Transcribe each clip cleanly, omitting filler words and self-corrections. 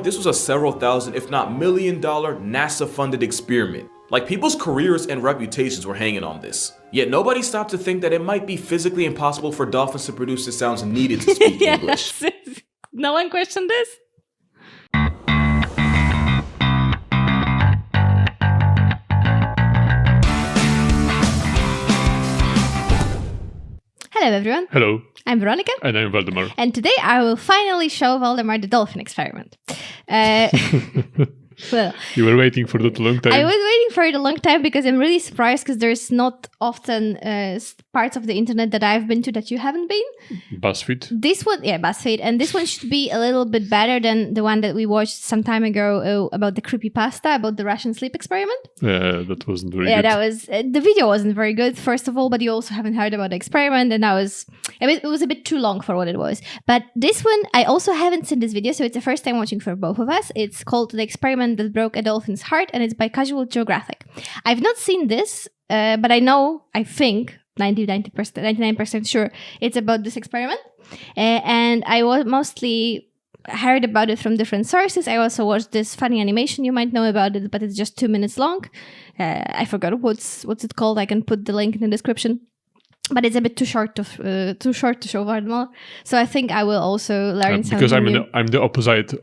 This was a several thousand, if not $1,000,000 NASA-funded experiment. Like, people's careers and reputations were hanging on this. Yet nobody stopped to think that it might be physically impossible for dolphins to produce the sounds needed to speak English. No one questioned this? Hello everyone. Hello. I'm Veronica. And I'm Waldemar. And today I will finally show Waldemar the Dolphin Experiment. Well, you were waiting for that a long time. I was waiting for it a long time because I'm really surprised because there's not often parts of the internet that I've been to that you haven't been. BuzzFeed. This one, yeah, BuzzFeed. And this one should be a little bit better than the one that we watched some time ago about the creepypasta, about the Russian sleep experiment. Yeah, that wasn't very good. Yeah, that was, the video wasn't very good, first of all, but you also haven't heard about the experiment. And it was a bit too long for what it was. But this one, I also haven't seen this video, so it's the first time watching for both of us. It's called The Experiment That Broke a Dolphin's Heart, and it's by Casual Geographic. I've not seen this, but I think 99% sure it's about this experiment. And I was mostly heard about it from different sources. I also watched this funny animation, you might know about it, but it's just 2 minutes long. I forgot what's it called. I can put the link in the description. But it's a bit too short to show Waldemar. So I think I will also learn something because new. I'm the opposite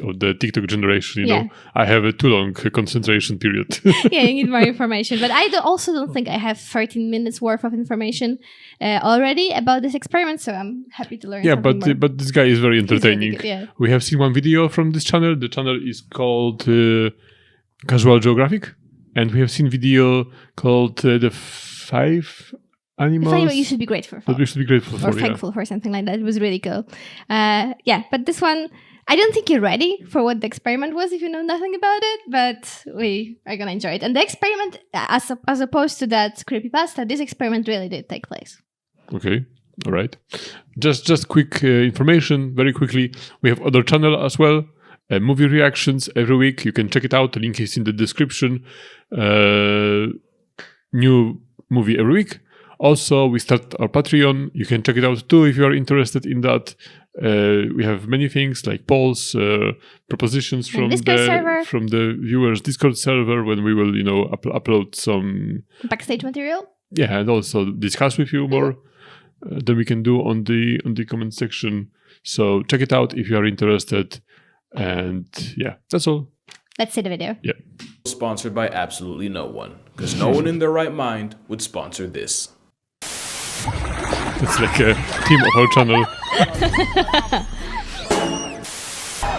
of the TikTok generation. You know, I have a too long concentration period. Yeah, you need more information. But I also don't think I have 13 minutes worth of information already about this experiment. So I'm happy to learn. Yeah, something more. but this guy is very entertaining. Really good, yeah. We have seen one video from this channel. The channel is called Casual Geographic, and we have seen video called the 5 animals. If you should be grateful for. That we should be grateful for. Or thankful for, something like that. It was really cool. But this one, I don't think you're ready for what the experiment was if you know nothing about it, but we are going to enjoy it. And the experiment, as opposed to that creepypasta, this experiment really did take place. Okay. All right. Just quick information, very quickly. We have other channel as well. Movie reactions every week. You can check it out. The link is in the description. New movie every week. Also, we start our Patreon. You can check it out too if you are interested in that. We have many things like polls, propositions from the viewers' Discord server when we will, upload some backstage material. Yeah, and also discuss with you more than we can do on the comment section. So check it out if you are interested. And yeah, that's all. Let's see the video. Yeah. Sponsored by absolutely no one, because no one in their right mind would sponsor this. It's like a theme of our channel.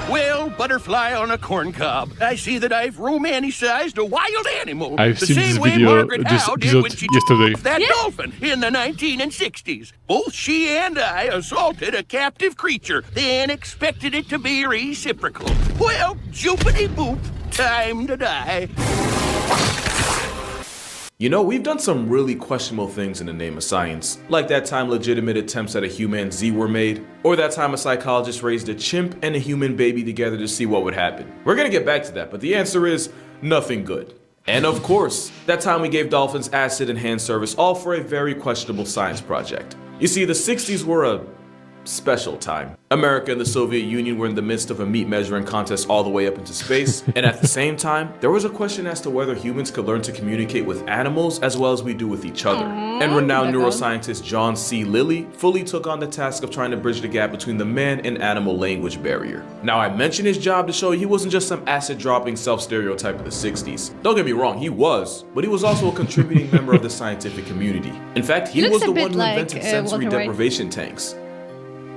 Well, butterfly on a corn cob. I see that I've romanticized a wild animal. I've the seen same this way video, Margaret this Howe did episode when she yesterday. that dolphin in the 1960s. Both she and I assaulted a captive creature, then expected it to be reciprocal. Well, joopity boop, time to die. You know, we've done some really questionable things in the name of science, like that time legitimate attempts at a human-Z were made, or that time a psychologist raised a chimp and a human baby together to see what would happen. We're gonna get back to that, but the answer is nothing good. And of course, that time we gave dolphins acid and hand service, all for a very questionable science project. You see, the 60s were a special time. America and the Soviet Union were in the midst of a meat measuring contest all the way up into space, and at the same time, there was a question as to whether humans could learn to communicate with animals as well as we do with each other. And renowned neuroscientist John C. Lilly fully took on the task of trying to bridge the gap between the man and animal language barrier. Now, I mentioned his job to show he wasn't just some acid-dropping self-stereotype of the 60s. Don't get me wrong, he was, but he was also a contributing member of the scientific community. In fact, he was the one who invented sensory deprivation tanks,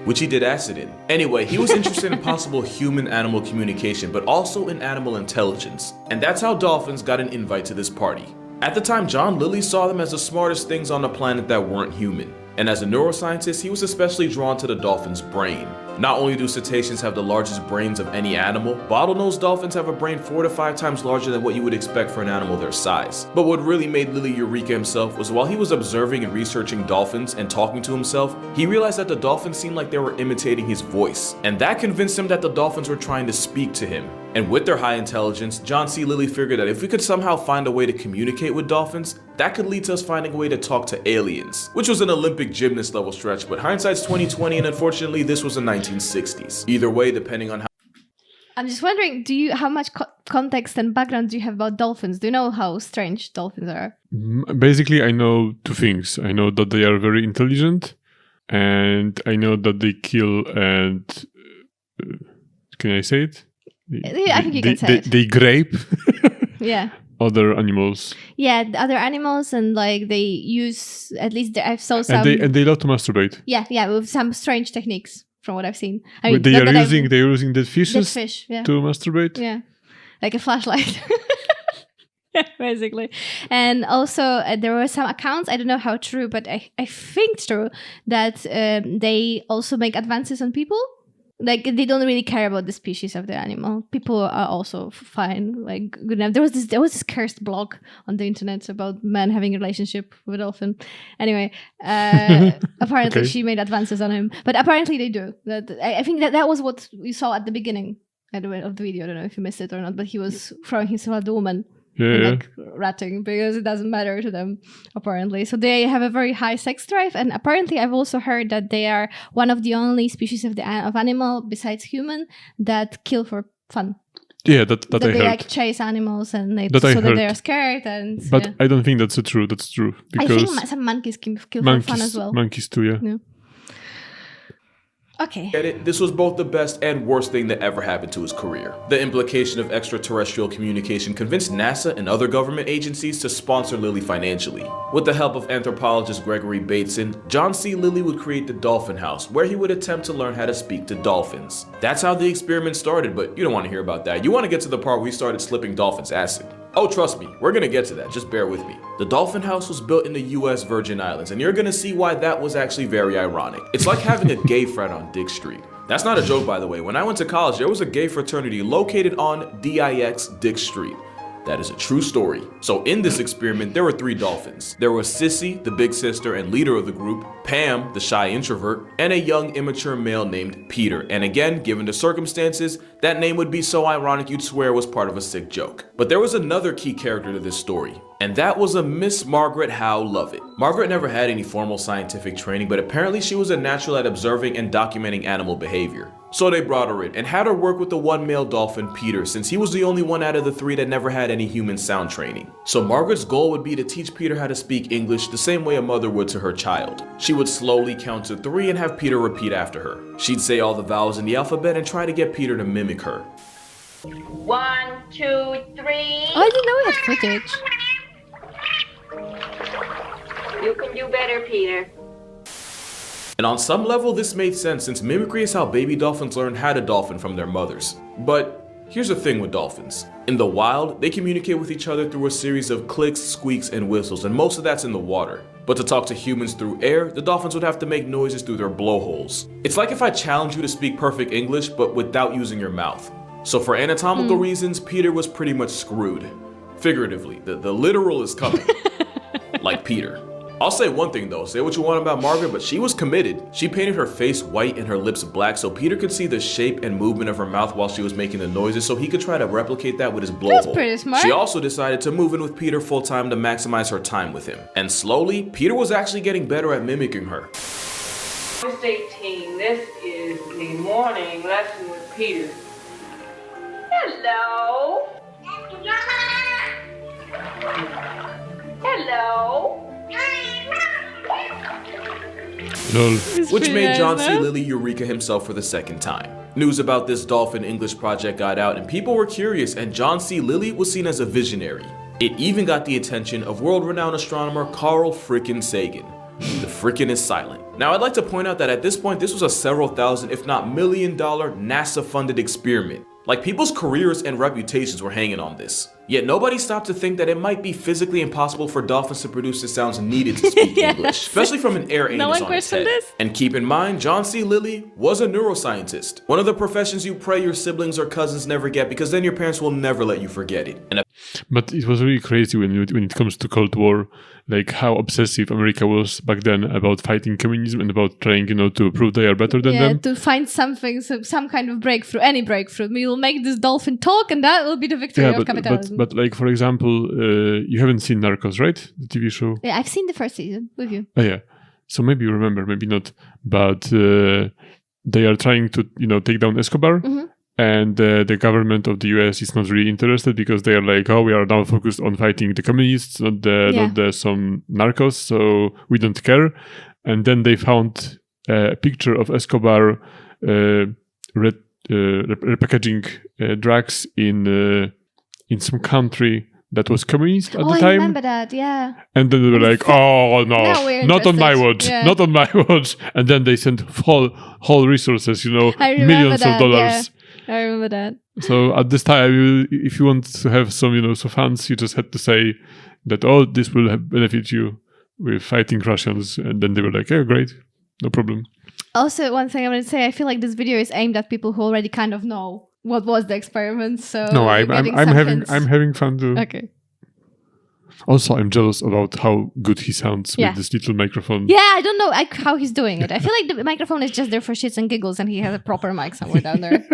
which he did acid in. Anyway, he was interested in possible human-animal communication, but also in animal intelligence. And that's how dolphins got an invite to this party. At the time, John Lilly saw them as the smartest things on the planet that weren't human. And as a neuroscientist, he was especially drawn to the dolphin's brain. Not only do cetaceans have the largest brains of any animal, bottlenose dolphins have a brain 4 to 5 times larger than what you would expect for an animal their size. But what really made Lilly Eureka himself was while he was observing and researching dolphins and talking to himself, he realized that the dolphins seemed like they were imitating his voice. And that convinced him that the dolphins were trying to speak to him. And with their high intelligence, John C. Lilly figured that if we could somehow find a way to communicate with dolphins, that could lead to us finding a way to talk to aliens, which was an Olympic gymnast level stretch, but hindsight's 2020, and unfortunately this was the 1960s. Either way, depending on how I'm just wondering, how much context and background do you have about dolphins? Do you know how strange dolphins are? Basically, I know two things. I know that they are very intelligent, and I know that they kill and... can I say it? Yeah, I think you can say it. They grape Yeah. other animals. Yeah, other animals, and like they use, at least I saw some... And they love to masturbate. Yeah, with some strange techniques from what I've seen. I mean, they're using dead fishes fish, yeah. to masturbate. Yeah, like a flashlight. Basically. And also there were some accounts, I don't know how true, but I think true, that they also make advances on people. Like, they don't really care about the species of the animal. People are also fine, like, good enough. There was this cursed blog on the internet about men having a relationship with a dolphin. Anyway, apparently she made advances on him, but apparently they do. I think that was what we saw at the beginning of the video. I don't know if you missed it or not, but he was throwing himself at the woman. Like ratting, because it doesn't matter to them, apparently. So they have a very high sex drive, and apparently I've also heard that they are one of the only species of animal besides human that kill for fun. Yeah, that I heard. They like chase animals, and that they are scared. But I don't think that's true. That's true, because I think some monkeys kill for fun as well. Monkeys too, yeah. Okay. Get it? This was both the best and worst thing that ever happened to his career. The implication of extraterrestrial communication convinced NASA and other government agencies to sponsor Lilly financially. With the help of anthropologist Gregory Bateson, John C. Lilly would create the Dolphin House, where he would attempt to learn how to speak to dolphins. That's how the experiment started, but you don't want to hear about that. You want to get to the part where he started slipping dolphins acid. Oh, trust me, we're gonna get to that, just bear with me. The Dolphin House was built in the US Virgin Islands, and you're gonna see why that was actually very ironic. It's like having a gay frat on Dick Street. That's not a joke, by the way. When I went to college, there was a gay fraternity located on DIX Dick Street. That is a true story. So in this experiment, there were 3 dolphins. There was Sissy, the big sister and leader of the group, Pam, the shy introvert, and a young immature male named Peter. And again, given the circumstances, that name would be so ironic you'd swear it was part of a sick joke. But there was another key character to this story, and that was a Miss Margaret Howe Lovett. Margaret never had any formal scientific training, but apparently she was a natural at observing and documenting animal behavior. So they brought her in and had her work with the one male dolphin, Peter, since he was the only one out of the 3 that never had any human sound training. So Margaret's goal would be to teach Peter how to speak English the same way a mother would to her child. She would slowly count to 3 and have Peter repeat after her. She'd say all the vowels in the alphabet and try to get Peter to mimic her. 1, 2, 3. Oh, I didn't know we had footage. You can do better, Peter. And on some level, this made sense since mimicry is how baby dolphins learn how to dolphin from their mothers. But here's the thing with dolphins. In the wild, they communicate with each other through a series of clicks, squeaks, and whistles, and most of that's in the water. But to talk to humans through air, the dolphins would have to make noises through their blowholes. It's like if I challenge you to speak perfect English, but without using your mouth. So for anatomical reasons, Peter was pretty much screwed. Figuratively, the literal is coming. Like Peter. I'll say one thing though, say what you want about Margaret, but she was committed. She painted her face white and her lips black so Peter could see the shape and movement of her mouth while she was making the noises so he could try to replicate that with his blowhole. That's pretty smart. She also decided to move in with Peter full time to maximize her time with him. And slowly, Peter was actually getting better at mimicking her. Miss 18, this is the morning lesson with Peter. Hello. Hello. Lol. Which made John C. Lilly Eureka himself for the second time. News about this dolphin English project got out and people were curious, and John C. Lilly was seen as a visionary. It even got the attention of world-renowned astronomer Carl frickin' Sagan. The frickin' is silent. Now I'd like to point out that at this point this was a several thousand if not $1 million NASA-funded experiment. Like, people's careers and reputations were hanging on this. Yet nobody stopped to think that it might be physically impossible for dolphins to produce the sounds needed to speak Yes. English, especially from an air anus on its head. this. And keep in mind, John C. Lilly was a neuroscientist. One of the professions you pray your siblings or cousins never get, because then your parents will never let you forget it. And But it was really crazy when it comes to Cold War, like how obsessive America was back then about fighting communism and about trying, to prove they are better than them. To find something, some kind of breakthrough, any breakthrough. We will make this dolphin talk, and that will be the victory of capitalism. But like, for example, you haven't seen Narcos, right? The TV show? Yeah, I've seen the first season with you. Oh, yeah. So maybe you remember, maybe not. But they are trying to, take down Escobar. Mm-hmm. And the government of the US is not really interested because they are like, oh, we are now focused on fighting the communists, not some narcos, so we don't care. And then they found a picture of Escobar repackaging drugs in some country that was communist at the time. I remember that, yeah. And then they were like, oh, no, not on my watch, not on my watch. And then they sent whole resources, millions of dollars. Yeah. I remember that. So at this time, if you want to have some, some funds, you just had to say that, oh, this will benefit you with fighting Russians. And then they were like, yeah, great, no problem. Also, one thing I want to say, I feel like this video is aimed at people who already kind of know what was the experiment. So no, I'm having fun too. Okay. Also, I'm jealous about how good he sounds with this little microphone. Yeah, I don't know how he's doing it. I feel like the microphone is just there for shits and giggles, and he has a proper mic somewhere down there.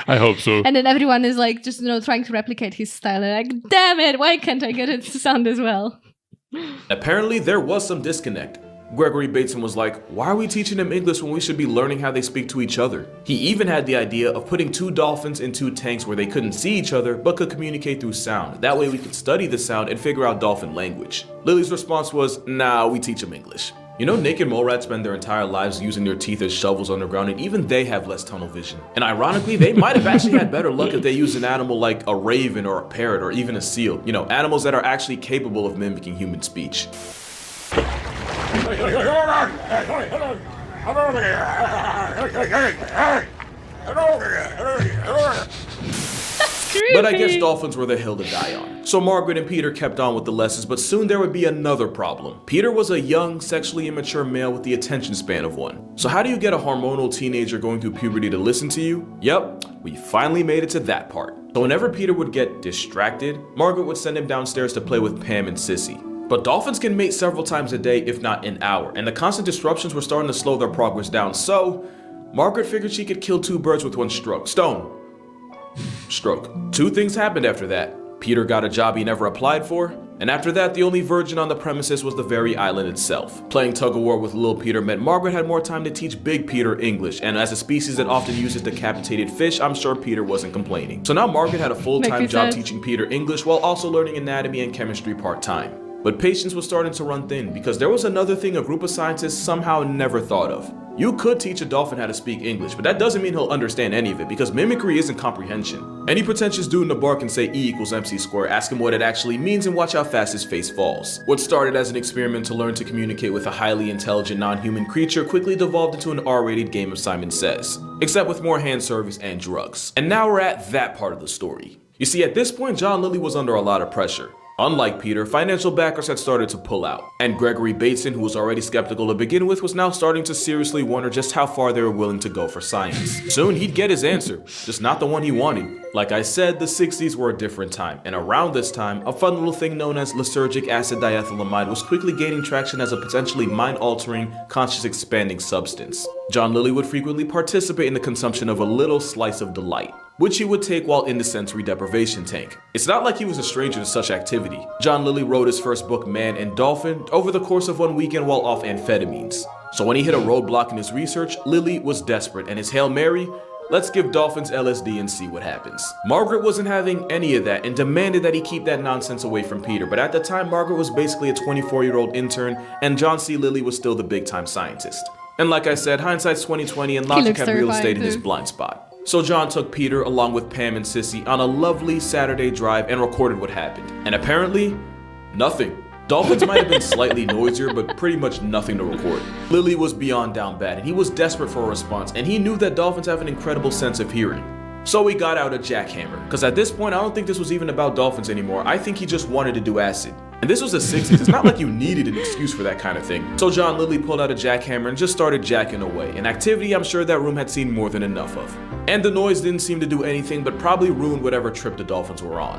I hope so. And then everyone is like, just trying to replicate his style. And like, damn it, why can't I get it to sound as well? Apparently, there was some disconnect. Gregory Bateson was like, why are we teaching them English when we should be learning how they speak to each other? He even had the idea of putting 2 dolphins in 2 tanks where they couldn't see each other but could communicate through sound. That way we could study the sound and figure out dolphin language. Lily's response was, nah, we teach them English. Naked mole rats spend their entire lives using their teeth as shovels underground, and even they have less tunnel vision. And ironically, they might have actually had better luck if they used an animal like a raven or a parrot or even a seal. Animals that are actually capable of mimicking human speech. But I guess dolphins were the hill to die on. So Margaret and Peter kept on with the lessons, but soon there would be another problem. Peter was a young, sexually immature male with the attention span of one. So how do you get a hormonal teenager going through puberty to listen to you? Yep, we finally made it to that part. So whenever Peter would get distracted, Margaret would send him downstairs to play with Pam and Sissy. But dolphins can mate several times a day, if not an hour, and the constant disruptions were starting to slow their progress down. So Margaret figured she could kill 2 birds with 1 stroke. Stroke. 2 things happened after that. Peter got a job he never applied for, and after that, the only virgin on the premises was the very island itself. Playing tug-of-war with little Peter meant Margaret had more time to teach big Peter English, and as a species that often uses decapitated fish, I'm sure Peter wasn't complaining. So now Margaret had a full-time job teaching Peter English while also learning anatomy and chemistry part-time. But patience was starting to run thin because there was another thing a group of scientists somehow never thought of. You could teach a dolphin how to speak English, but that doesn't mean he'll understand any of it because mimicry isn't comprehension. Any pretentious dude in the bar can say E=mc², ask him what it actually means, and watch how fast his face falls. What started as an experiment to learn to communicate with a highly intelligent non-human creature quickly devolved into an R-rated game of Simon Says, except with more hand service and drugs. And now we're at that part of the story. You see, at this point, John Lilly was under a lot of pressure. Unlike Peter, financial backers had started to pull out, and Gregory Bateson, who was already skeptical to begin with, was now starting to seriously wonder just how far they were willing to go for science. Soon he'd get his answer, just not the one he wanted. Like I said, the 60s were a different time, and around this time, a fun little thing known as lysergic acid diethylamide was quickly gaining traction as a potentially mind-altering, conscious-expanding substance. John Lilly would frequently participate in the consumption of a little slice of delight, which he would take while in the sensory deprivation tank. It's not like he was a stranger to such activity. John Lilly wrote his first book, Man and Dolphin, over the course of 1 weekend while off amphetamines. So when he hit a roadblock in his research, Lilly was desperate, and his Hail Mary, let's give dolphins LSD and see what happens. Margaret wasn't having any of that and demanded that he keep that nonsense away from Peter, but at the time Margaret was basically a 24-year-old intern and John C. Lilly was still the big-time scientist. And like I said, hindsight's 20/20 and logic had real estate in his blind spot. So John took Peter along with Pam and Sissy on a lovely Saturday drive and recorded what happened. And apparently, nothing. Dolphins might have been slightly noisier, but pretty much nothing to record. Lilly was beyond down bad, and he was desperate for a response, and he knew that dolphins have an incredible sense of hearing. So he got out a jackhammer, because at this point, I don't think this was even about dolphins anymore. I think he just wanted to do acid. And this was the 60s, it's not like you needed an excuse for that kind of thing. So John Lilly pulled out a jackhammer and just started jacking away, an activity I'm sure that room had seen more than enough of. And the noise didn't seem to do anything but probably ruined whatever trip the dolphins were on.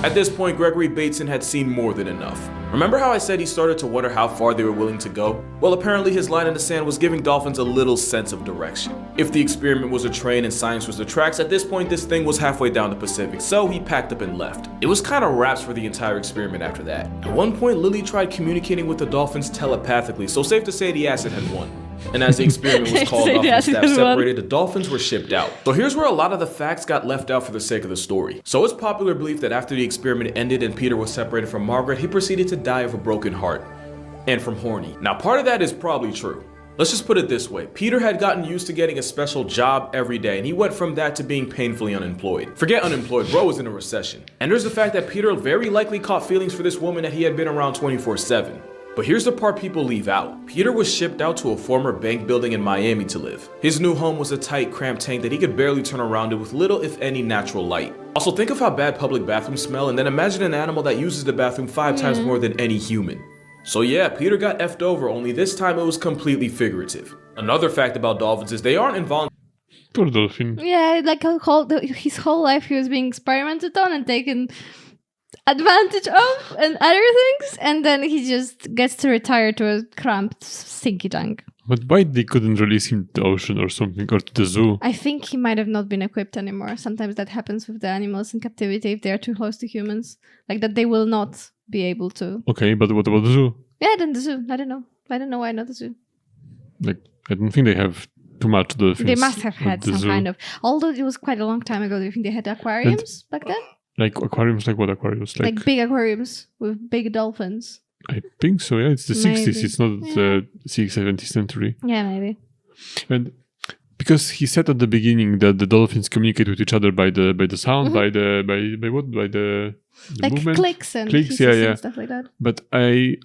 At this point, Gregory Bateson had seen more than enough. Remember how I said he started to wonder how far they were willing to go? Well, apparently his line in the sand was giving dolphins a little sense of direction. If the experiment was a train and science was the tracks, at this point this thing was halfway down the Pacific, so he packed up and left. It was kind of wraps for the entire experiment after that. At one point, Lilly tried communicating with the dolphins telepathically, so safe to say the acid had won. And as the experiment was called Say off and that staff as well. separated, the dolphins were shipped out. So here's where a lot of the facts got left out for the sake of the story. So it's popular belief that after the experiment ended and Peter was separated from Margaret, he proceeded to die of a broken heart and from horny. Now part of that is probably true. Let's just put it this way. Peter had gotten used to getting a special job every day, and he went from that to being painfully unemployed. Forget unemployed, bro was in a recession. And there's the fact that Peter very likely caught feelings for this woman that he had been around 24/7. But here's the part people leave out. Peter was shipped out to a former bank building in Miami to live. His new home was a tight, cramped tank that he could barely turn around in with little, if any, natural light. Also, think of how bad public bathrooms smell, and then imagine an animal that uses the bathroom 5 times more than any human. So yeah, Peter got effed over, only this time it was completely figurative. Another fact about dolphins is they aren't involuntary. Poor dolphin. Yeah, like his whole life he was being experimented on and taken advantage of and other things, and then he just gets to retire to a cramped, stinky tank. But why they couldn't release him to the ocean or something, or to the zoo? I think he might have not been equipped anymore. Sometimes that happens with the animals in captivity if they are too close to humans. Like that they will not be able to. Okay, but what about the zoo? Yeah, then the zoo. I don't know. I don't know why not the zoo. Like, I don't think they have too much dolphins. They must have at had the some zoo. kind of. Although it was quite a long time ago. Do you think they had aquariums back then? Like aquariums, like what aquariums? Like big aquariums with big dolphins. I think so, yeah. It's the 60s, Maybe. it's not the 17th century. Yeah, maybe. And because he said at the beginning that the dolphins communicate with each other by the sound, by what? By the Like movement? clicks and Clicks, hisses yeah, yeah. and stuff like that. But I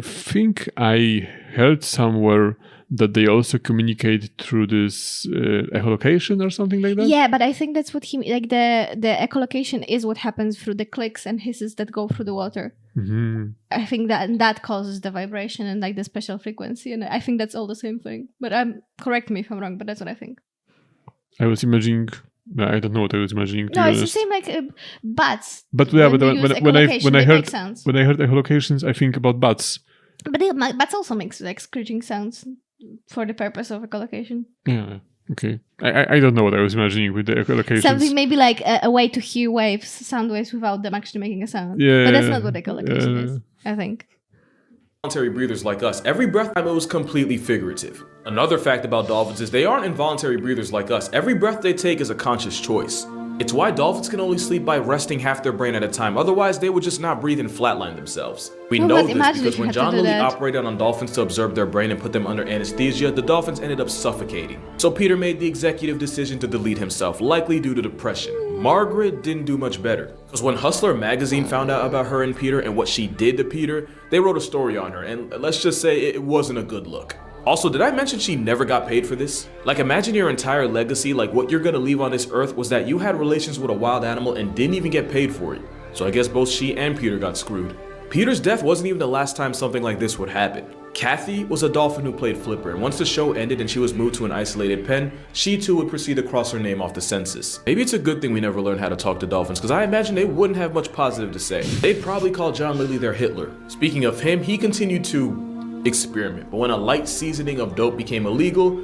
think I heard somewhere that they also communicate through this echolocation or something like that. Yeah, but I think that's what he like. The echolocation is what happens through the clicks and hisses that go through the water. Mm-hmm. I think that causes the vibration and like the special frequency, and I think that's all the same thing. But correct me if I'm wrong, but that's what I think. I was imagining. I don't know what I was imagining. To No, be it's the honest. same like bats. But yeah, but they use when I echolocation, they heard make sounds. when I heard echolocations, I think about bats. But bats also makes like screeching sounds for the purpose of echolocation. Yeah. Okay. I don't know what I was imagining with the echolocations. Something maybe like a way to hear waves, sound waves, without them actually making a sound. Yeah. But that's not what echolocation is, I think. Involuntary breathers like us. Every breath time it was completely figurative. Another fact about dolphins is they aren't involuntary breathers like us. Every breath they take is a conscious choice. It's why dolphins can only sleep by resting half their brain at a time. Otherwise, they would just not breathe and flatline themselves. We Well, know but this imagine because if you when have to John do Lilly that. operated on dolphins to observe their brain and put them under anesthesia, the dolphins ended up suffocating. So Peter made the executive decision to delete himself, likely due to depression. Margaret didn't do much better, because when Hustler magazine found out about her and Peter and what she did to Peter, they wrote a story on her, and let's just say it wasn't a good look. Also, did I mention she never got paid for this? Like, imagine your entire legacy, like what you're gonna leave on this earth was that you had relations with a wild animal and didn't even get paid for it. So I guess both she and Peter got screwed. Peter's death wasn't even the last time something like this would happen. Kathy was a dolphin who played Flipper, and once the show ended and she was moved to an isolated pen, she too would proceed to cross her name off the census. Maybe it's a good thing we never learned how to talk to dolphins, because I imagine they wouldn't have much positive to say. They'd probably call John Lilly their Hitler. Speaking of him, he continued to experiment, but when a light seasoning of dope became illegal,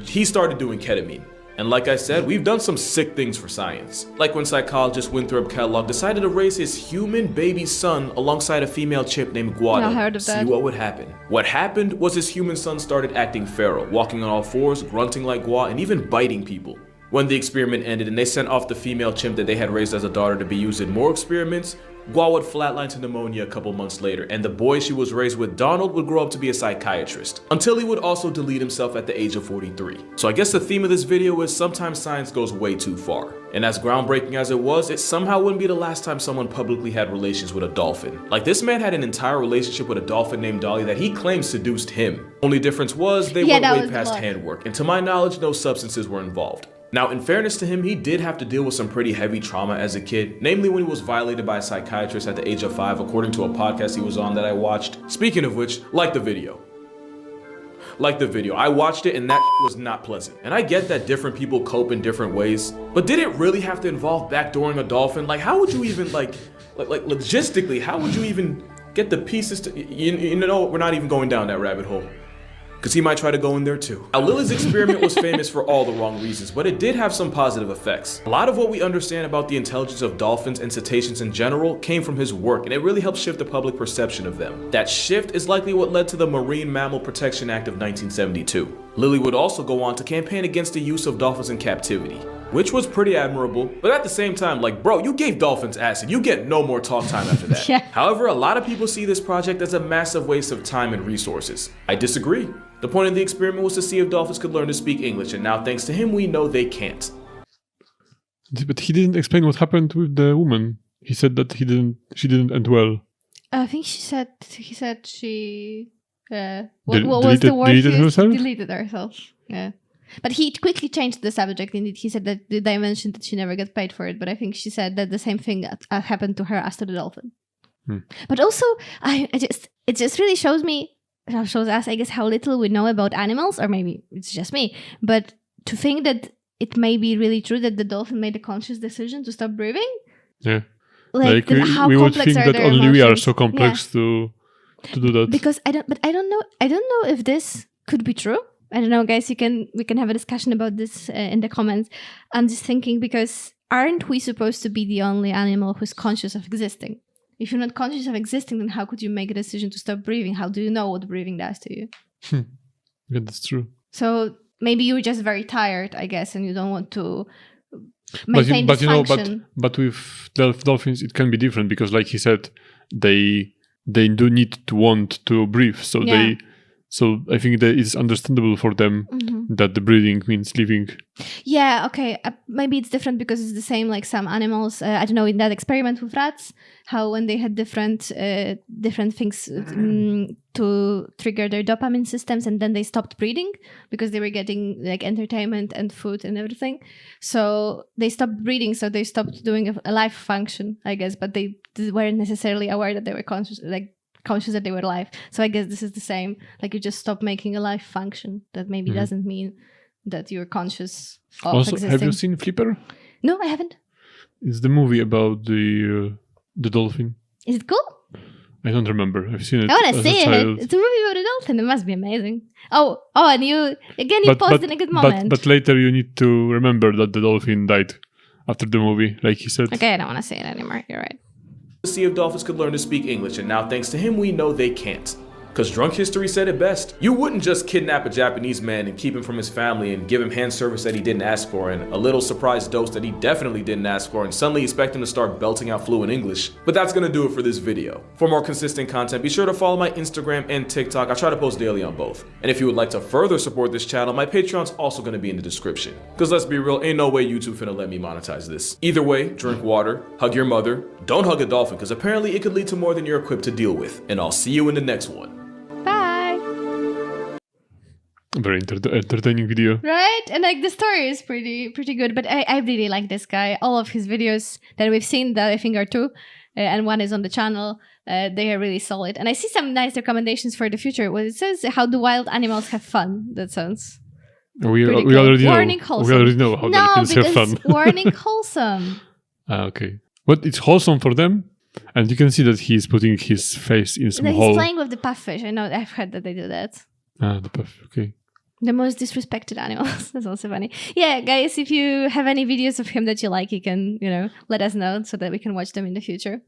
he started doing ketamine. And like I said, we've done some sick things for science. Like when psychologist Winthrop Kellogg decided to raise his human baby son alongside a female chimp named Guada. I heard of See that. what would happen. What happened was his human son started acting feral, walking on all fours, grunting like Gua, and even biting people. When the experiment ended and they sent off the female chimp that they had raised as a daughter to be used in more experiments, Gua would flatline to pneumonia a couple months later, and the boy she was raised with, Donald, would grow up to be a psychiatrist, until he would also delete himself at the age of 43. So I guess the theme of this video is sometimes science goes way too far. And as groundbreaking as it was, it somehow wouldn't be the last time someone publicly had relations with a dolphin. Like, this man had an entire relationship with a dolphin named Dolly that he claimed seduced him. Only difference was they went that way was past luck. handwork, and to my knowledge, no substances were involved. Now, in fairness to him, he did have to deal with some pretty heavy trauma as a kid, namely when he was violated by a psychiatrist at the age of 5, according to a podcast he was on that I watched. Speaking of which, like the video. I watched it and that was not pleasant. And I get that different people cope in different ways, but did it really have to involve backdooring a dolphin? Like, how would you even, like logistically, how would you even get the pieces to, you know, we're not even going down that rabbit hole. because he might try to go in there too. Now, Lily's experiment was famous for all the wrong reasons, but it did have some positive effects. A lot of what we understand about the intelligence of dolphins and cetaceans in general came from his work, and it really helped shift the public perception of them. That shift is likely what led to the Marine Mammal Protection Act of 1972. Lily would also go on to campaign against the use of dolphins in captivity, which was pretty admirable, but at the same time, like, bro, you gave dolphins acid, you get no more talk time after that. Yeah. However, a lot of people see this project as a massive waste of time and resources. I disagree. The point of the experiment was to see if dolphins could learn to speak English, and now thanks to him, we know they can't. But he didn't explain what happened with the woman. He said that she didn't end well. I think he said she Deleted herself? Deleted herself. Yeah. But he quickly changed the subject. Indeed, he said that they mentioned that she never got paid for it. But I think she said that the same thing happened to her as to the dolphin. But also, it just really shows us, I guess, how little we know about animals, or maybe it's just me. But to think that it may be really true that the dolphin made a conscious decision to stop breathing. Yeah. Like how we would complex think are that their only we are emotions? so complex to do that. Because I don't know if this could be true. I don't know, guys. We can have a discussion about this in the comments. I'm just thinking, because aren't we supposed to be the only animal who's conscious of existing? If you're not conscious of existing, then how could you make a decision to stop breathing? How do you know what breathing does to you? Yeah, that's true. So maybe you're just very tired, I guess, and you don't want to maintain this function. But with dolphins, it can be different, because, like he said, they do need to want to breathe. So So I think that it's understandable for them that the breathing means living. Yeah, okay. Maybe it's different because it's the same like some animals. I don't know, in that experiment with rats, how when they had different things to trigger their dopamine systems, and then they stopped breathing because they were getting like entertainment and food and everything. So they stopped breathing, so they stopped doing a life function, I guess, but they weren't necessarily aware that they were conscious that they were alive. So I guess this is the same. Like you just stop making a life function. That maybe doesn't mean that you're conscious of also, existing. have you seen Flipper? No, I haven't. It's the movie about the dolphin. Is it cool? I don't remember. I've seen it. I want to as see a child. it. It's a movie about a dolphin. It must be amazing. Oh, and you paused in a good moment. But later you need to remember that the dolphin died after the movie, like he said. Okay, I don't want to say it anymore. You're right. To see if dolphins could learn to speak English, and now thanks to him we know they can't. Because drunk history said it best. You wouldn't just kidnap a Japanese man and keep him from his family and give him hand service that he didn't ask for and a little surprise dose that he definitely didn't ask for and suddenly expect him to start belting out fluent English. But that's gonna do it for this video. For more consistent content, be sure to follow my Instagram and TikTok. I try to post daily on both. And if you would like to further support this channel, my Patreon's also gonna be in the description. Because let's be real, ain't no way YouTube finna let me monetize this. Either way, drink water, hug your mother, don't hug a dolphin because apparently it could lead to more than you're equipped to deal with. And I'll see you in the next one. Bye. Very entertaining video. Right? And like the story is pretty good. But I really like this guy. All of his videos that we've seen, that I think are two, and one is on the channel, they are really solid. And I see some nice recommendations for the future. Well, it says, how do wild animals have fun? That sounds we cool. already Warning know. wholesome. We already know how dolphins have fun. Warning wholesome. Okay. But it's wholesome for them. And you can see that he's putting his face in some hole. He's playing with the puffish. I know, I've heard that they do that. The puff, okay. The most disrespected animals. That's also funny. Yeah, guys, if you have any videos of him that you like, you can, let us know so that we can watch them in the future.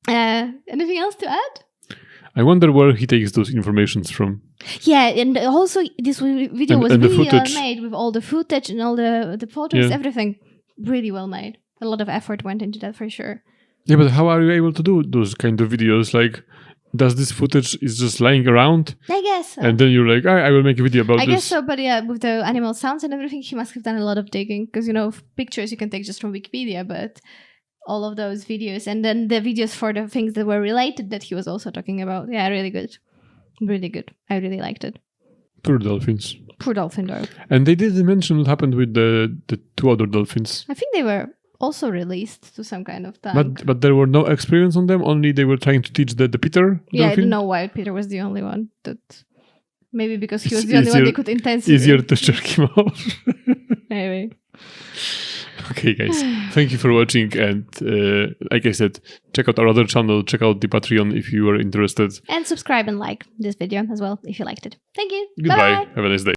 Anything else to add? I wonder where he takes those informations from. Yeah, and also this video was and really the well footage. made with all the footage and all the photos, everything. Really well made. A lot of effort went into that for sure. Yeah, but how are you able to do those kind of videos? Like, does this footage is just lying around? I guess so. And then you're like, I will make a video about this. I guess so, but yeah, with the animal sounds and everything, he must have done a lot of digging. Because, pictures you can take just from Wikipedia, but all of those videos. And then the videos for the things that were related that he was also talking about. Yeah, really good. Really good. I really liked it. Poor dolphins. Poor dolphin, though. And they didn't mention what happened with the two other dolphins. I think they were also released to some kind of tank. But there were no experiments on them, only they were trying to teach the Peter Yeah, dolphin. I don't know why Peter was the only one. Maybe because he was the only one they could intensively. Easier to jerk him off. Maybe. Okay, guys. Thank you for watching. And like I said, check out our other channel. Check out the Patreon if you are interested. And subscribe and like this video as well if you liked it. Thank you. Goodbye. Bye-bye. Have a nice day.